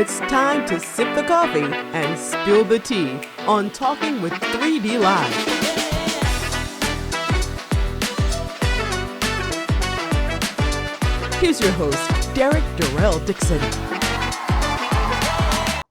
It's time to sip the coffee and spill the tea on Talking with 3D Live. Here's your host, Derrick Dixon.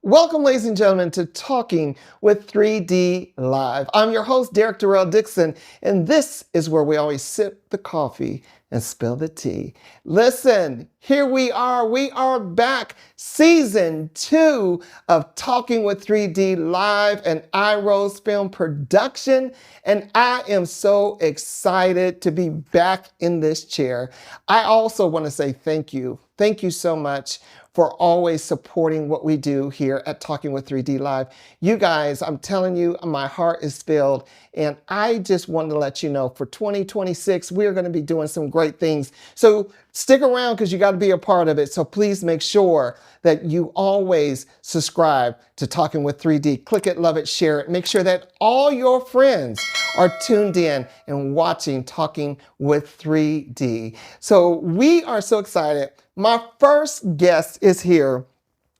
Welcome, ladies and gentlemen, to Talking with 3D Live. I'm your host, Derrick Dixon, and this is where we always sip the coffee and spill the tea. Listen, here we are. We are back. Season 2 of Talking with 3D Live, an iRose film production. And I am so excited to be back in this chair. I also want to say thank you. Thank you so much for always supporting what we do here at Talking with 3D Live. You guys, I'm telling you, my heart is filled. And I just wanted to let you know for 2026, we're going to be doing some great things. So stick around because you got to be a part of it. So please make sure that you always subscribe to Talking with 3D. Click it, love it, share it. Make sure that all your friends are tuned in and watching Talking with 3D. So we are so excited. My first guest is here.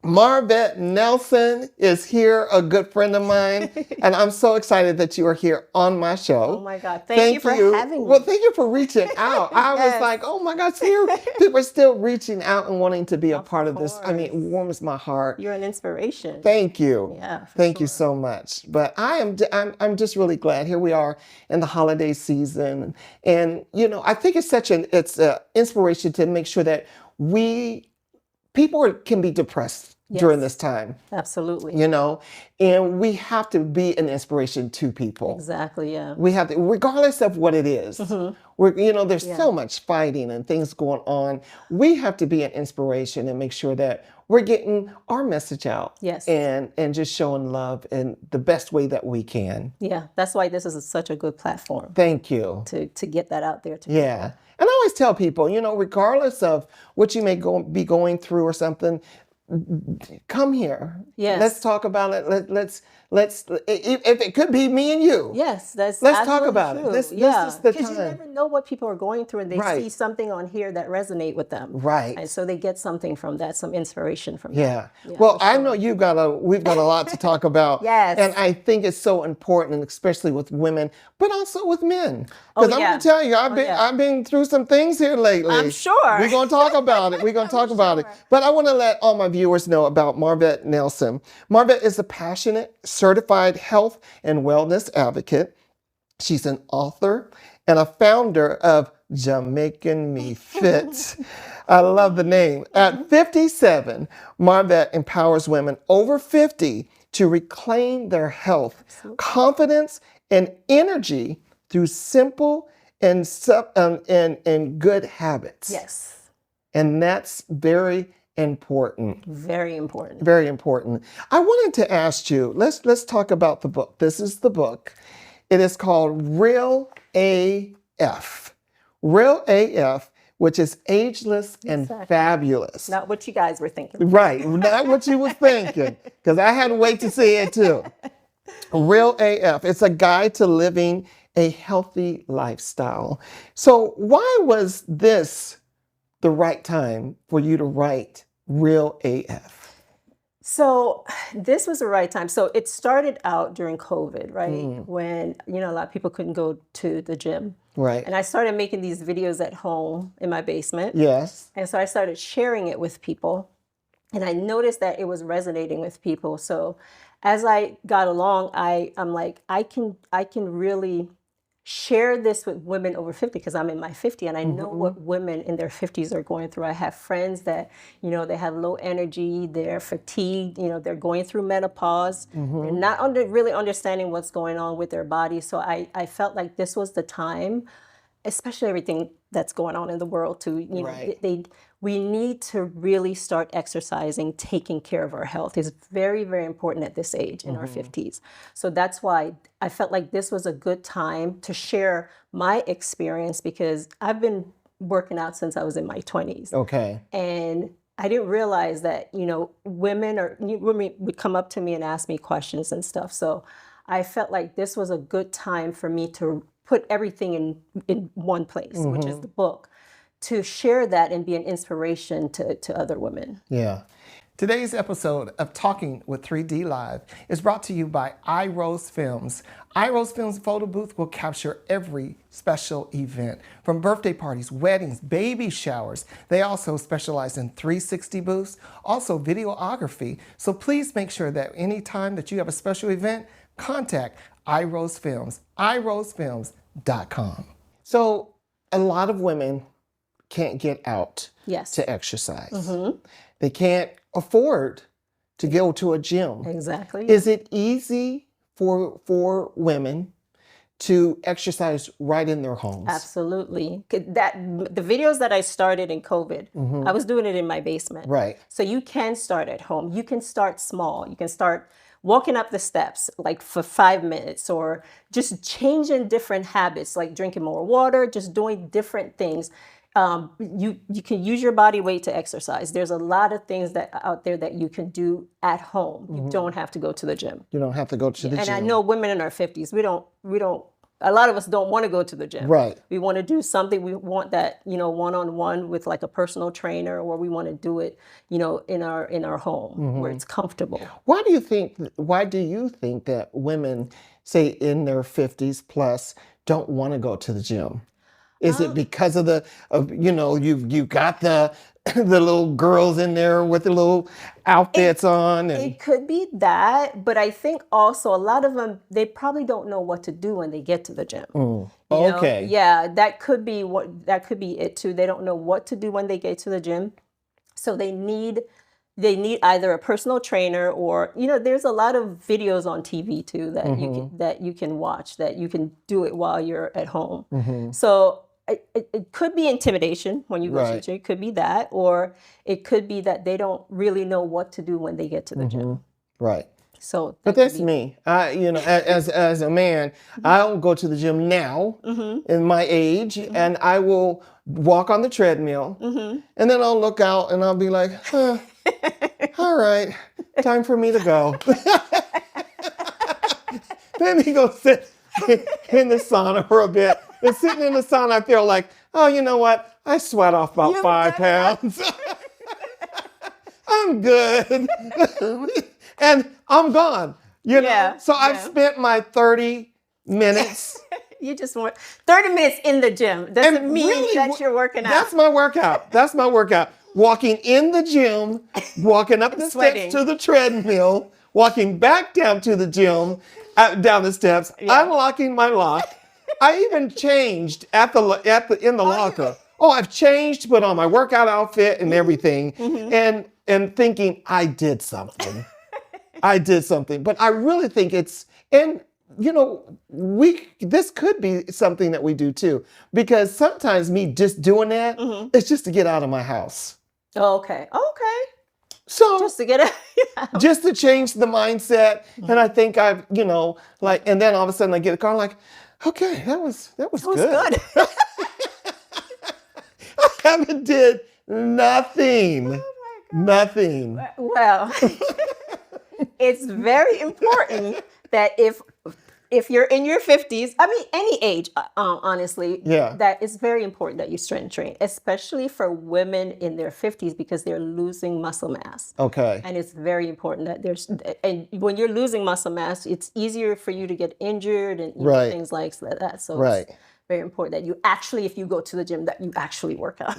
Marvett Nelson is here, a good friend of mine, and I'm so excited that you are here on my show. Oh my God, thank you for having me. Well, thank you for reaching out. I was like, oh my God, see, people are still reaching out and wanting to be a part of this. I mean, it warms my heart. You're an inspiration. Thank you. Yeah, thank you so much. But I'm just really glad. Here we are in the holiday season, and you know, I think it's an inspiration to make sure that people can be depressed during this time. Absolutely. You know, and we have to be an inspiration to people. Exactly, yeah. We have to, regardless of what it is. There's so much fighting and things going on. We have to be an inspiration and make sure that we're getting our message out. Yes. And just showing love in the best way that we can. Yeah, that's why this is such a good platform. Thank you. To get that out there to people. And I always tell people, you know, regardless of what you may be going through or something, come here. Yes. Let's talk about it. Let's if it could be me and you. Yes, let's talk about true. it. This is the time. Because you never know what people are going through, and they Right. see something on here that resonate with them. Right. And so they get something from that, some inspiration from Yeah. that. Well, I know we've got a lot to talk about. Yes. And I think it's so important, especially with women, but also with men. Because I'm going to tell you, I've been through some things here lately. I'm sure. We're going to talk about it. But I want to let all my viewers know about Marvett Nelson. Marvett is a passionate, certified health and wellness advocate. She's an author and a founder of Jamaican Me Fit. I love the name. At 57, Marvett empowers women over 50 to reclaim their health, confidence, and energy through simple and good habits. Yes. And that's very important. Very important. Very important. I wanted to ask you, let's talk about the book. This is the book. It is called Real AF. Real AF, which is ageless and fabulous. Not what you guys were thinking. Right, not what you were thinking, because I had to wait to see it too. Real AF. It's a guide to living a healthy lifestyle. So why was this the right time for you to write Real AF? So this was the right time. So it started out during COVID, right? When, a lot of people couldn't go to the gym. Right. And I started making these videos at home in my basement. Yes. And so I started sharing it with people. And I noticed that it was resonating with people. So as I got along, I'm like, I can really share this with women over 50 because I'm in my 50 and I know what women in their 50s are going through. I have friends that, they have low energy, they're fatigued, they're going through menopause, they're not really understanding what's going on with their body. So I felt like this was the time, especially everything that's going on in the world to, we need to really start exercising, taking care of our health. It's very, very important at this age in our 50s. So that's why I felt like this was a good time to share my experience because I've been working out since I was in my 20s. Okay. And I didn't realize that, women would come up to me and ask me questions and stuff. So I felt like this was a good time for me to put everything in one place, which is the book, to share that and be an inspiration to other women. Yeah. Today's episode of Talking with 3D Live is brought to you by iRose Films. iRose Films photo booth will capture every special event, from birthday parties, weddings, baby showers. They also specialize in 360 booths, also videography. So please make sure that anytime that you have a special event, contact iRose Films, irosefilms.com. So a lot of women can't get out to exercise. They can't afford to go to a gym. Exactly. Is it easy for women to exercise right in their homes? Absolutely. The videos that I started in COVID, I was doing it in my basement. Right. So you can start at home. You can start small. You can start walking up the steps like for 5 minutes, or just changing different habits, like drinking more water, just doing different things. You can use your body weight to exercise. There's a lot of things out there that you can do at home. You don't have to go to the gym. You don't have to go to the gym. And I know women in our 50s, we don't, a lot of us don't want to go to the gym. Right. We want to do something. We want that, one-on-one with like a personal trainer, or we want to do it, in our home where it's comfortable. Why do you think that women, say in their 50s plus, don't want to go to the gym? Is it because of you've got the little girls in there with the little outfits on? And it could be that, but I think also a lot of them, they probably don't know what to do when they get to the gym. Okay. Yeah, that could be it too. They don't know what to do when they get to the gym. So they need either a personal trainer, or there's a lot of videos on TV too that you can watch, that you can do it while you're at home. So it could be intimidation when you go to the gym. It could be that, or it could be that they don't really know what to do when they get to the gym. Right. So, but that's me. As a man, I'll go to the gym now in my age, and I will walk on the treadmill, and then I'll look out and I'll be like, all right, time for me to go. Let me go sit in the sauna for a bit. And sitting in the sauna, I feel like, oh, you know what? I sweat off about 5 pounds. I'm good. And I'm gone. So I've spent my 30 minutes. You just want 30 minutes in the gym. Doesn't mean that you're working out. That's my workout. Walking in the gym, walking up the steps to the treadmill, walking back down to the gym, down the steps, unlocking my lock. I even changed in the locker. I've changed, put on my workout outfit and everything, and thinking I did something. But I really think this could be something that we do too, because sometimes me just doing that, it's just to get out of my house. Okay. So just to get out, just to change the mindset, and I think I've, and then all of a sudden I get a car, like, okay, that was good. I haven't did nothing. Nothing. Well, it's very important that if you're in your 50s, any age, honestly, that it's very important that you strength train, especially for women in their 50s, because they're losing muscle mass. Okay. And it's very important that and when you're losing muscle mass, it's easier for you to get injured and things like that. So it's very important that you actually, if you go to the gym, that you actually work out.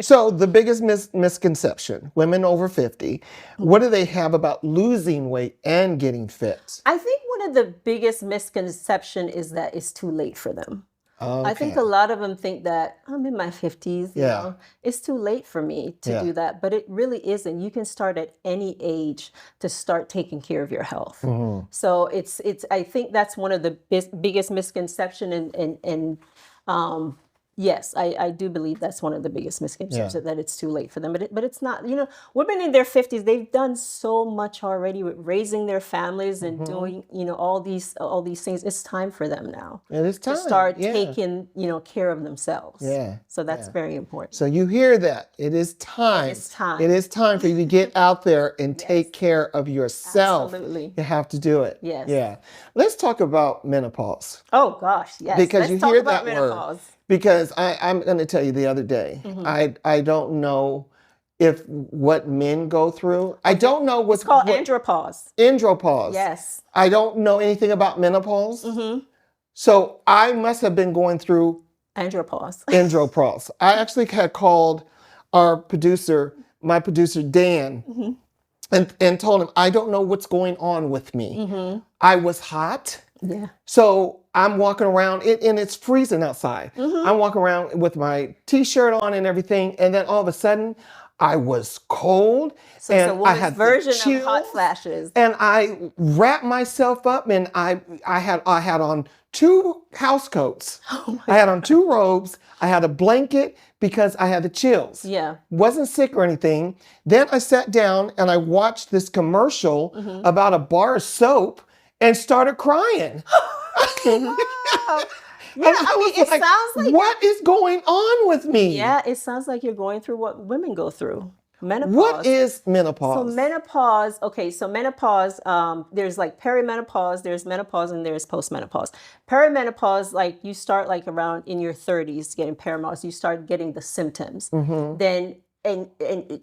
So the biggest misconception, women over 50, what do they have about losing weight and getting fit? I think one of the biggest misconception is that it's too late for them. Okay. I think a lot of them think that I'm in my 50s, you know, it's too late for me to do that, but it really isn't. You can start at any age to start taking care of your health. So it's I think that's one of the biggest misconception, and yes, I do believe that's one of the biggest misconceptions, that it's too late for them. But it's not. You know, women in their 50s, they've done so much already with raising their families and doing, all these things. It's time for them now. It is time to start taking, care of themselves. So that's very important. So you hear that. It is time. It's time. It is time for you to get out there and take care of yourself. Absolutely. You have to do it. Yes. Yeah. Let's talk about menopause. Oh gosh, yes. Because Let's you hear talk about that menopause. word. Because I'm going to tell you the other day, I don't know if what men go through. I don't know what's It's called andropause. Andropause. Yes. I don't know anything about menopause. Mm-hmm. So I must have been going through Andropause. andropause. I actually had called our producer, my producer Dan, and told him, I don't know what's going on with me. I was hot. Yeah. So I'm walking around, and it's freezing outside. I'm walking around with my t-shirt on and everything, and then all of a sudden, I was cold, So and it's a I woman's had the version of chills, hot flashes. and I wrapped myself up, and I had on 2 house coats. I had on 2 robes. I had a blanket because I had the chills. Yeah. Wasn't sick or anything. Then I sat down and I watched this commercial about a bar of soap and started crying. Wow. Yeah, And I was it like, sounds like what is going on with me? Yeah, it sounds like you're going through what women go through. Menopause. What is menopause? So menopause, okay, so menopause, there's like perimenopause, there's menopause, and there's postmenopause. Perimenopause, like you start like around in your 30s getting perimenopause, you start getting the symptoms. Then,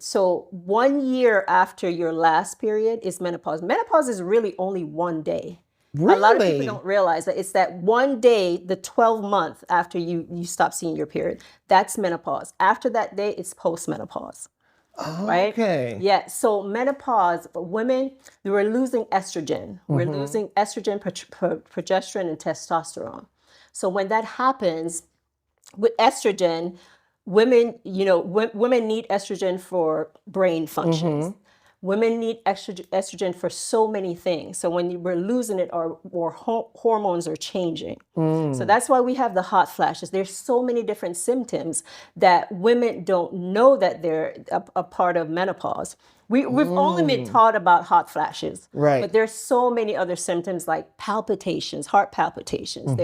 so 1 year after your last period is menopause. Menopause is really only 1 day. Really? A lot of people don't realize that it's that 1 day, the 12th month after you stop seeing your period. That's menopause. After that day, it's postmenopause. Right? Okay. Yeah. So menopause, women, we're losing estrogen. We're losing estrogen, progesterone, and testosterone. So when that happens with estrogen, women, women need estrogen for brain functions. Women need estrogen for so many things. So when we're losing it, our hormones are changing. So that's why we have the hot flashes. There's so many different symptoms that women don't know that they're a part of menopause. We've only been taught about hot flashes, Right. but there's so many other symptoms like palpitations, heart palpitations.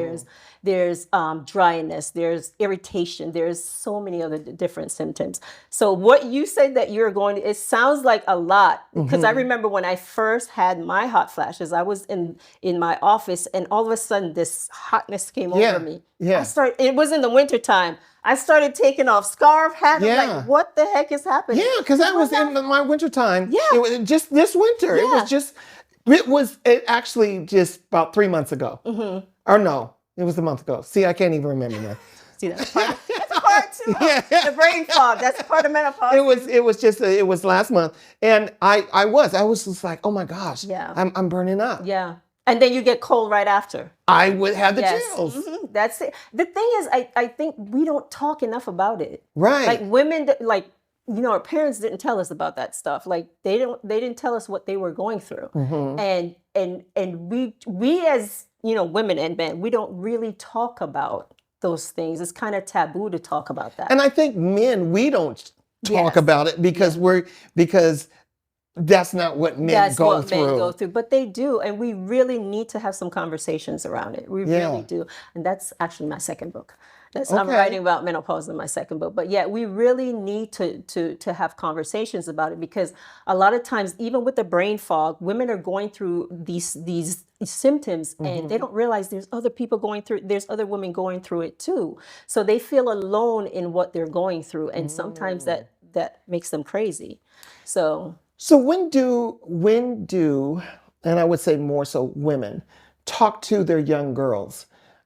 There's dryness, there's irritation, there's so many other different symptoms. So what you said that you're going to, it sounds like a lot, because I remember when I first had my hot flashes, I was in my office, and all of a sudden this hotness came over me. Yeah. It was in the wintertime. I started taking off scarf, hat. Yeah. I'm like, what the heck is happening? Yeah, because that was in my wintertime. Yeah. It was just this winter. Yeah. It actually just about 3 months ago. Or no, it was a month ago. See, I can't even remember now. See, that's part too. The brain fog. That's part of menopause. It was last month. And I was just like, oh my gosh, Yeah. I'm burning up. Yeah. And then you get cold right after. I would have the Yes. chills. That's it. The thing is, I think we don't talk enough about it. Right. Like women, our parents didn't tell us about that stuff. Like they didn't tell us what they were going through. And we as, women and men, we don't really talk about those things. It's kind of taboo to talk about that. And I think men, we don't talk Yes. about it because because that's not what men go through. Men go through, but they do, and we really need to have some conversations around it. We really do, and that's actually my second book. I'm writing about menopause in my second book, but yeah, we really need to have conversations about it, because a lot of times, even with the brain fog, women are going through these symptoms, and they don't realize there's other people going through. There's other women going through it too, so they feel alone in what they're going through, and sometimes that makes them crazy. So when do, and I would say more so women, talk to their young girls,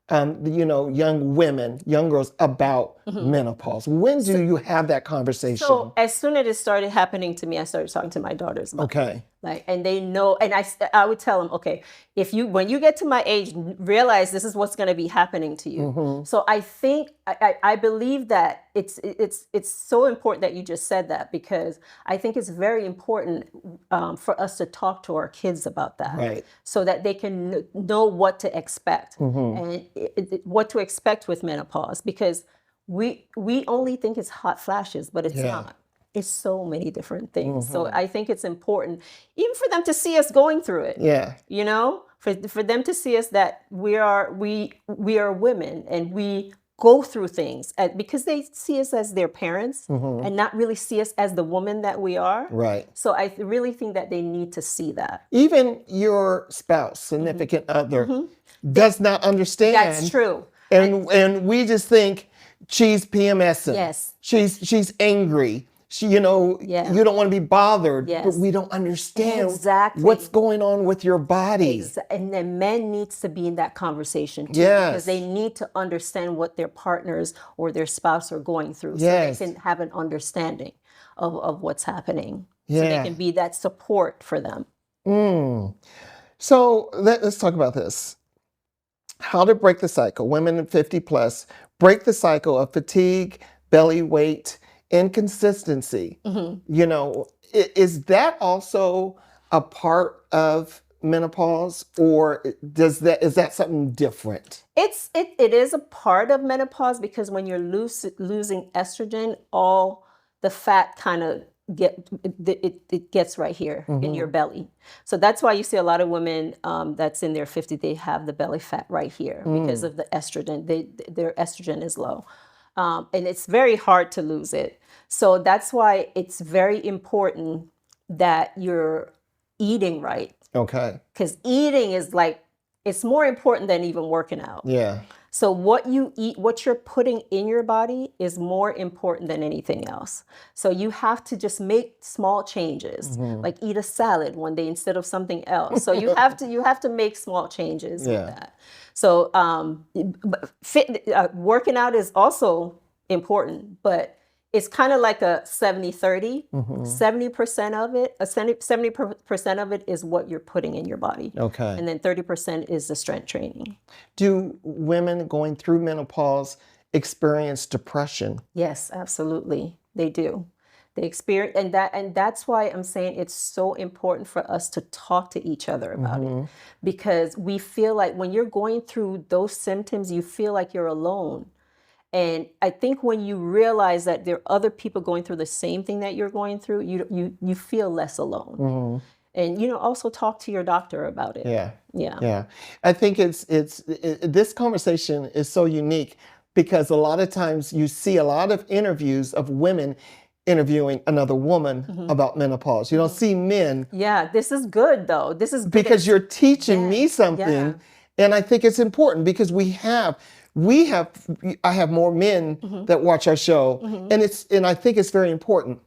young women, young girls about menopause? When do you have that conversation? So as soon as it started happening to me, I started talking to my daughters about it. Okay. And they know, and I would tell them, okay, when you get to my age, realize this is what's going to be happening to you. So I think, I believe that it's so important that you just said that, because I think it's very important for us to talk to our kids about that. Right. So that they can know what to expect and what to expect with menopause, because we only think it's hot flashes, but it's not. It's so many different things. So I think it's important, even for them to see us going through it. Yeah. For them to see us that we are women, and we go through things, because they see us as their parents and not really see us as the woman that we are. Right. So I really think that they need to see that. Even your spouse, significant other, does not understand. That's true. And we just think she's PMSing. Yes. She's angry. you know, Yeah. you don't want to be bothered, but Yes. we don't understand Exactly. what's going on with your body. And then men needs to be in that conversation too, Yes. because they need to understand what their partners or their spouse are going through, Yes. so they can have an understanding of what's happening. So Yeah. they can be that support for them. So let's talk about this. How to break the cycle. Women at 50 plus break the cycle of fatigue, belly weight, inconsistency. You know, is that also a part of menopause, or is that something different? It is a part of menopause, because when you're losing estrogen, all the fat kind of it gets right here in your belly. So that's why you see a lot of women that's in their 50s, they have the belly fat right here because of the estrogen. Their estrogen is low, and it's very hard to lose it. So that's why it's very important that you're eating right, Okay. because eating is like, it's more important than even working out. Yeah. So what you eat, what you're putting in your body is more important than anything else. So you have to just make small changes, like eat a salad one day instead of something else. So you have to make small changes with that. So working out is also important, but it's kind of like a 70-30. 70% of it, 70% of it is what you're putting in your body. Okay. And then 30% is the strength training. Do women going through menopause experience depression? Yes, absolutely. They do. They experience, and that's why I'm saying it's so important for us to talk to each other about it, because we feel like when you're going through those symptoms, you feel like you're alone. And I think when you realize that there are other people going through the same thing that you're going through, you feel less alone. And also talk to your doctor about it. Yeah. Yeah. Yeah. I think this conversation is so unique, because a lot of times you see a lot of interviews of women interviewing another woman about menopause. You don't see men. Yeah, this is good though. This is good. Because you're teaching me something, and I think it's important, because I have more men that watch our show, and I think it's very important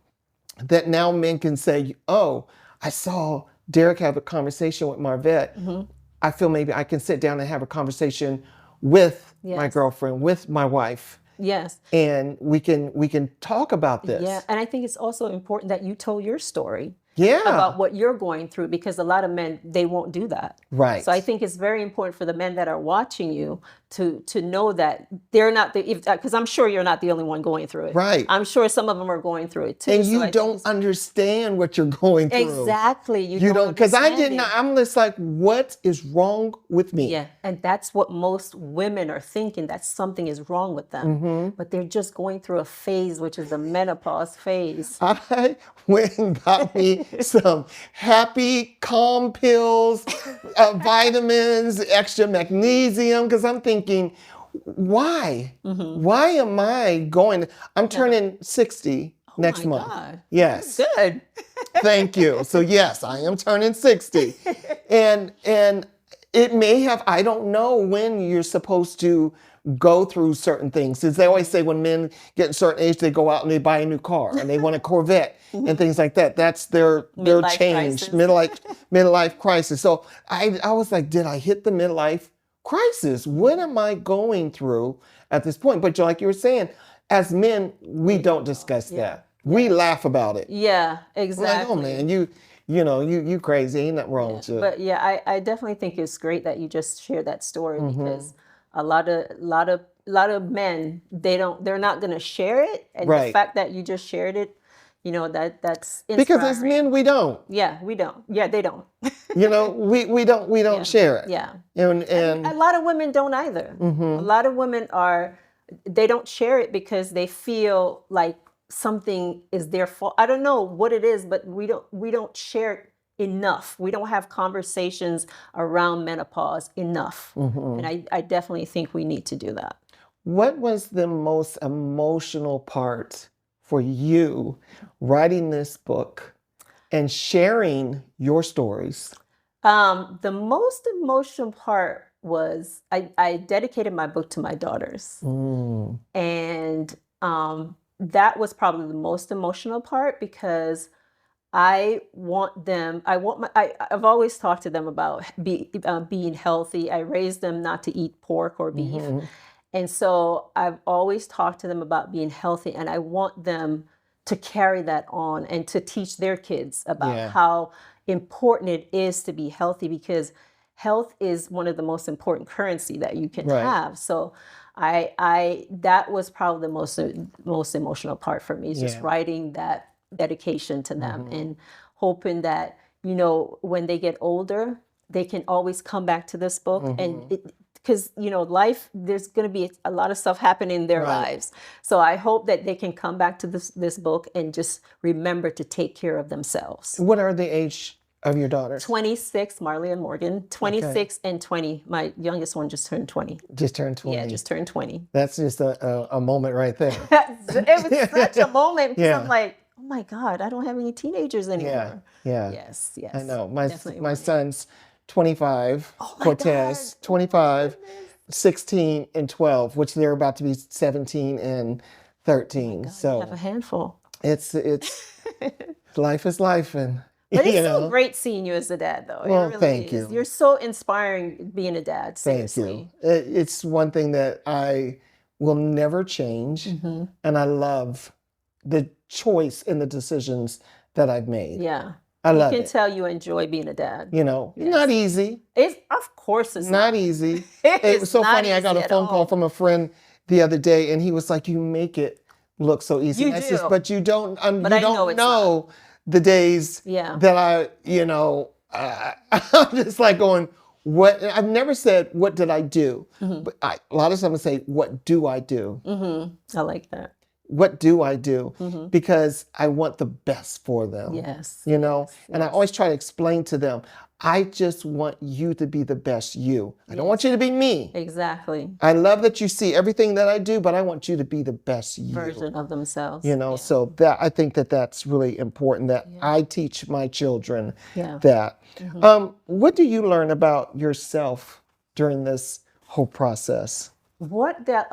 that now men can say, "Oh, I saw Derrick have a conversation with Marvett. I feel maybe I can sit down and have a conversation with my girlfriend, with my wife." Yes. And we can talk about this. Yeah, and I think it's also important that you told your story. Yeah. About what you're going through, because a lot of men, they won't do that. Right. So I think it's very important for the men that are watching you to know that they're not because I'm sure you're not the only one going through it. Right. I'm sure some of them are going through it too. And you don't understand what you're going through. Exactly. You don't, because I didn't. I'm just like, what is wrong with me? Yeah, and that's what most women are thinking, that something is wrong with them. But they're just going through a phase, which is the menopause phase. I went and got me some happy, calm pills, vitamins, extra magnesium, because I'm thinking, why? Why am I going? I'm turning 60 next month. God. Yes. Good. Thank you. So yes, I am turning 60. And it may have, I don't know when you're supposed to go through certain things. Since they always say when men get a certain age, they go out and they buy a new car and they want a Corvette and things like that. That's their change, midlife crisis. So I was like, did I hit the midlife crisis? What am I going through at this point? But like you were saying, as men, we don't discuss that. We laugh about it. Yeah, exactly. Like, oh man, you crazy. Ain't nothing wrong with you. But yeah, I definitely think it's great that you just shared that story, because a lot of men, they're not gonna share it, and the fact that you just shared it, that's inspiring. Because as men, we don't. Yeah, we don't. Yeah, they don't. We don't share it. Yeah. And a lot of women don't either. A lot of women they don't share it because they feel like something is their fault. I don't know what it is, but we don't share it enough. We don't have conversations around menopause enough. And I definitely think we need to do that. What was the most emotional part for you writing this book and sharing your stories? The most emotional part was I dedicated my book to my daughters. And that was probably the most emotional part because I want them. I've always talked to them about being healthy. I raised them not to eat pork or beef, and so I've always talked to them about being healthy, and I want them to carry that on and to teach their kids about Yeah. how important it is to be healthy because health is one of the most important currency that you can Right. have. So I that was probably the most emotional part for me is just Yeah. writing that dedication to them and hoping that, you know, when they get older, they can always come back to this book and because, you know, life, there's going to be a lot of stuff happening in their Right. lives. So I hope that they can come back to this book and just remember to take care of themselves. What are the age of your daughters? 26, Marley and Morgan, 26 and 20. My youngest one just turned 20. Just turned 20. Yeah, just turned 20. That's just a moment right there. It was such a moment because Yeah. I'm like, oh my God, I don't have any teenagers anymore. Yeah. Yes, yes. I know. Definitely My want it. son's 25, Oh my Cortez, God. 25, 16, and 12, which they're about to be 17 and 13. You So have a handful. it's life is life, and But you it's know. so great seeing you as a dad, though. Well, It really thank is. you. You're so inspiring being a dad. Thank Seriously. you. It's one thing that I will never change, and I love the choice and the decisions that I've made. Yeah. I You love can it. tell you enjoy being a dad. You know, Yes. not easy. It's of course it's Not easy. It It is was so not funny. I got easy a at phone call all. from a friend the other day, and he was like, "You make it look so easy." You And I says, do. but you don't. But You I know don't it's know the days Yeah. that I'm just like going, "What?" I've never said, "What did I do?" But a lot of times I say, "What do I do?" I like that. What do I do? Because I want the best for them. Yes. You know, and I always try to explain to them, I just want you to be the best you. I don't want you to be me. Exactly. I love that you see everything that I do, but I want you to be the best you. Version of themselves. You know, Yeah. so that I think that that's really important that I teach my children Yeah. that. What do you learn about yourself during this whole process?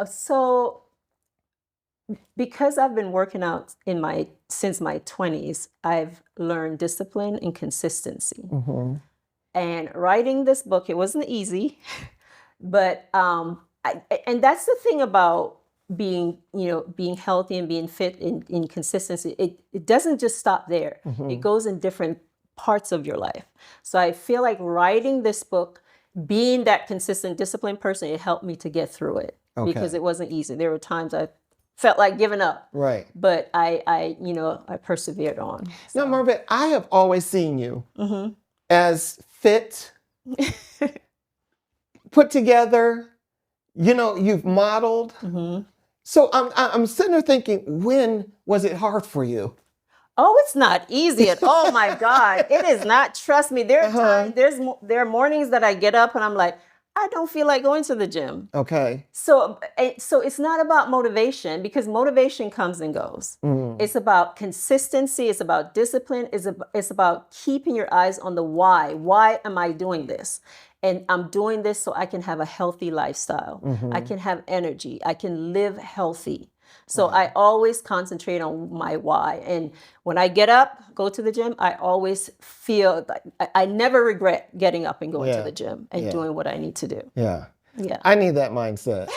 So because I've been working out since my 20s, I've learned discipline and consistency. And writing this book, it wasn't easy, but and that's the thing about being healthy and being fit in consistency. It doesn't just stop there. It goes in different parts of your life. So I feel like writing this book, being that consistent, disciplined person, it helped me to get through it because it wasn't easy. There were times I felt like giving up, Right. but I persevered on. Now, Marvett, I have always seen you as fit, put together. You know, you've modeled. So I'm sitting there thinking, when was it hard for you? Oh, it's not easy at all. My God, it is not. Trust me. There are times. There are mornings that I get up and I'm like, I don't feel like going to the gym. Okay. So it's not about motivation because motivation comes and goes. It's about consistency. It's about discipline. It's about keeping your eyes on the why. Why am I doing this? And I'm doing this so I can have a healthy lifestyle. I can have energy. I can live healthy. So I always concentrate on my why. And when I get up, go to the gym, I always feel like I never regret getting up and going to the gym and doing what I need to do. Yeah. Yeah. I need that mindset.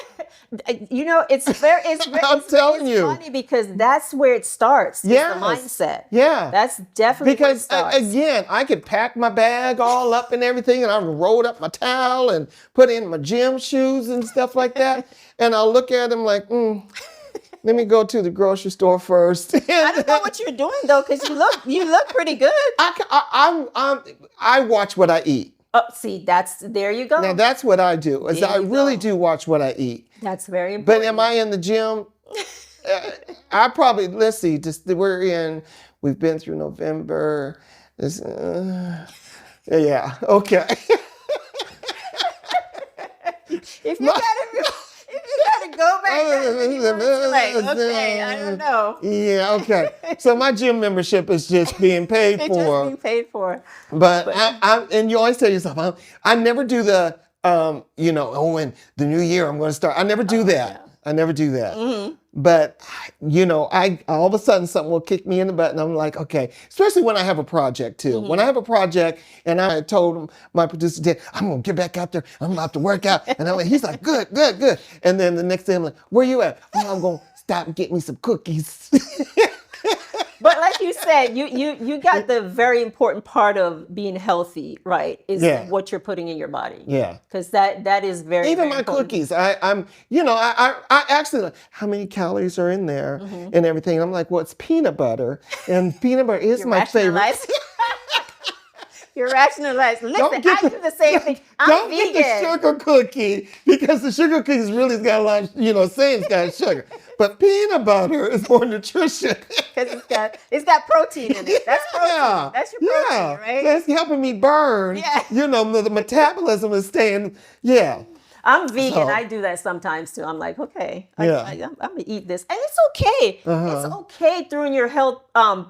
You know, it's I'm telling you. funny because that's where it starts. is Yes. the mindset. Yeah. That's definitely where it Because starts. again, I could pack my bag all up and everything, and I rolled up my towel and put in my gym shoes and stuff like that. And I'll look at them like, let me go to the grocery store first. I don't know what you're doing though, because you look pretty good. I watch what I eat. Oh, see, there you go. Now that's what I do. Is There I you really go. do watch what I eat. That's very important. But am I in the gym? I probably, let's see, we've been through November. Yeah, okay. If you gotta go back, you're like, okay, I don't know. Yeah, okay. So my gym membership is just being paid It's for. just being paid for. But and you always tell yourself, I never do the, in the new year I'm going to start. I never do that. I never do that. Mm-hmm. But, I all of a sudden something will kick me in the butt and I'm like, okay, especially when I have a project too. Mm-hmm. When I have a project and I had told my producer, Dad, I'm going to get back out there. I'm about to work out. And he's like, good, good, good. And then the next day I'm like, where you at? Oh, I'm going to stop and get me some cookies. But like you said, you got the very important part of being healthy, right? Is what you're putting in your body. Yeah. Because that is very, even very my important. cookies, I actually like how many calories are in there and everything. I'm like, well, it's peanut butter, and peanut butter is my favorite. You're rationalizing. Listen, I do the same thing. I'm vegan. Don't get the sugar cookie, because the sugar cookies really got a lot of, saying it's got sugar. But peanut butter is more nutritious. Because it's got protein in it. That's protein. That's your protein, right? That's helping me burn. Yeah. The metabolism is staying, I'm vegan. So- I do that sometimes too. I'm like, okay, I'm gonna eat this, and it's okay. It's okay through your health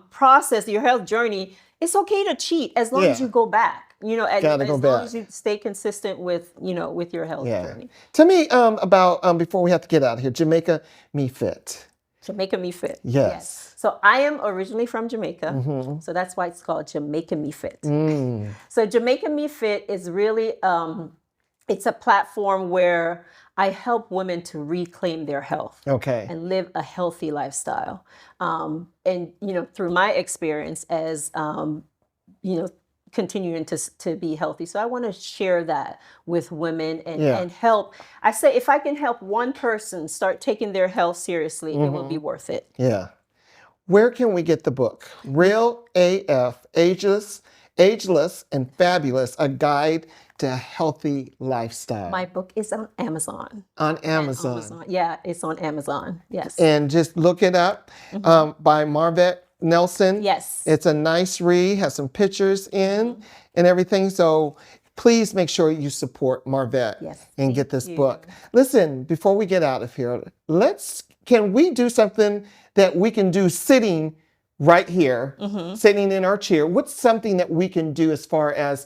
process, your health journey. It's okay to cheat as long as you go back. As long as you stay consistent with your health journey. Tell me about before we have to get out of here, Jamaica Me Fit. Jamaica Me Fit. Yes. So I am originally from Jamaica, so that's why it's called Jamaica Me Fit. So Jamaica Me Fit is really it's a platform where I help women to reclaim their health and live a healthy lifestyle. And through my experience as continuing to be healthy. So I want to share that with women and help. I say if I can help one person start taking their health seriously, it will be worth it. Yeah. Where can we get the book? Real AF, Ageless, and Fabulous, A Guide to a Healthy Lifestyle. My book is on Amazon. On Amazon. Yeah, it's on Amazon. Yes. And just look it up by Marvett Nelson. Yes. It's a nice read, has some pictures in and everything. So please make sure you support Marvett and get this book. Listen, before we get out of here, can we do something that we can do sitting right here, sitting in our chair? What's something that we can do as far as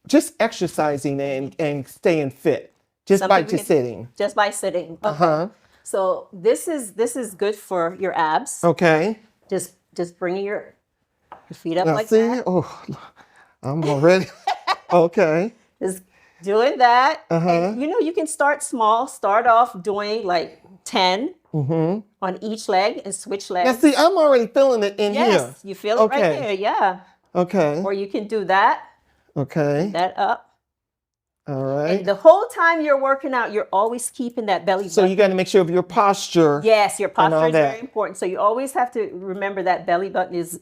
just exercising and staying fit just by sitting? Just by sitting. Okay. So this is good for your abs. Okay. Just bringing your feet up like see? that. Oh, I'm already. Okay. Just doing that. And, you can start small. Start off doing like 10 on each leg and switch legs. Now see, I'm already feeling it in here. Yes, you feel it right there. Yeah. Okay. Or you can do that. Okay. That up. All right. And the whole time you're working out, you're always keeping that belly button. So you got to make sure of your posture. Yes, your posture is very important. So you always have to remember that belly button is,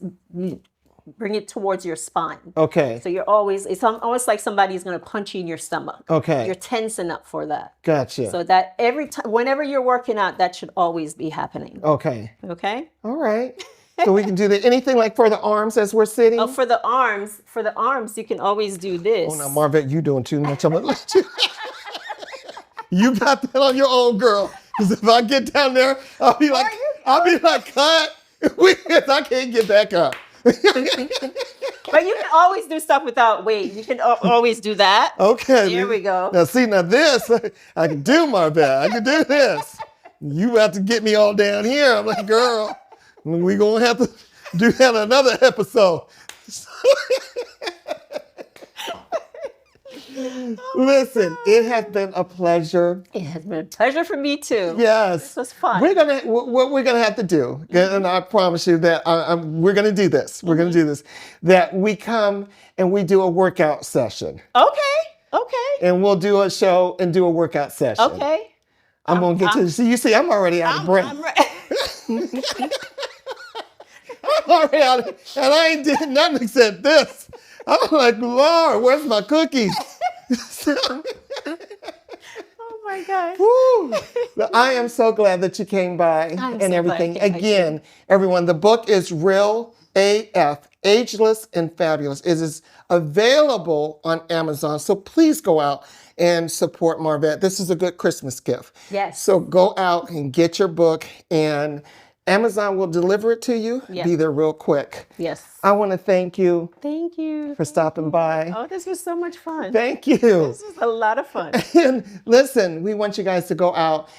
bring it towards your spine. Okay. So it's almost like somebody's going to punch you in your stomach. Okay. You're tensing up for that. Gotcha. So that every time, whenever you're working out, that should always be happening. Okay. Okay. All right. So we can do that. Anything like for the arms as we're sitting? Oh, for the arms, you can always do this. Oh, now Marvett, you doing too much. I'm gonna let you. You got that on your own, girl. Because if I get down there, I'll be like, cut. I can't get back up. But you can always do stuff without weight. You can always do that. Okay. Here we go. Now see, this, I can do Marvett. I can do this. You about to get me all down here. I'm like, girl. We're going to have to do that another episode. Listen, it has been a pleasure. It has been a pleasure for me too. Yes. This was fun. What we're going to have to do, and I promise you that we're going to do this. We're going to do this. That we come and we do a workout session. Okay. And we'll do a show and do a workout session. Okay. I'm going to get to, you see, I'm already out of breath. I'm ready. I'm already out of, and I ain't did nothing except this. I'm like, Lord, where's my cookies? Oh my gosh. Woo. I am so glad that you came by and everything. Again, everyone, the book is Real AF, Ageless and Fabulous. It is available on Amazon. So please go out and support Marvett. This is a good Christmas gift. Yes. So go out and get your book, and Amazon will deliver it to you. Yes. Be there real quick. Yes. I want to thank you. Thank you for stopping by. Oh, this was so much fun. Thank you. This was a lot of fun. And listen, we want you guys to go out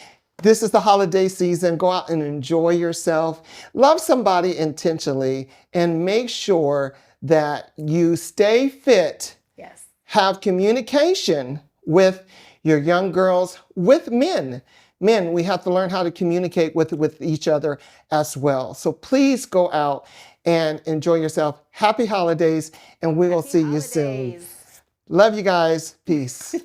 This is the holiday season. Go out and enjoy yourself. Love somebody intentionally and make sure that you stay fit. Yes. Have communication with your young girls, with men. Men, we have to learn how to communicate with each other as well. So please go out and enjoy yourself. Happy holidays, and we will see you soon. Love you guys. Peace.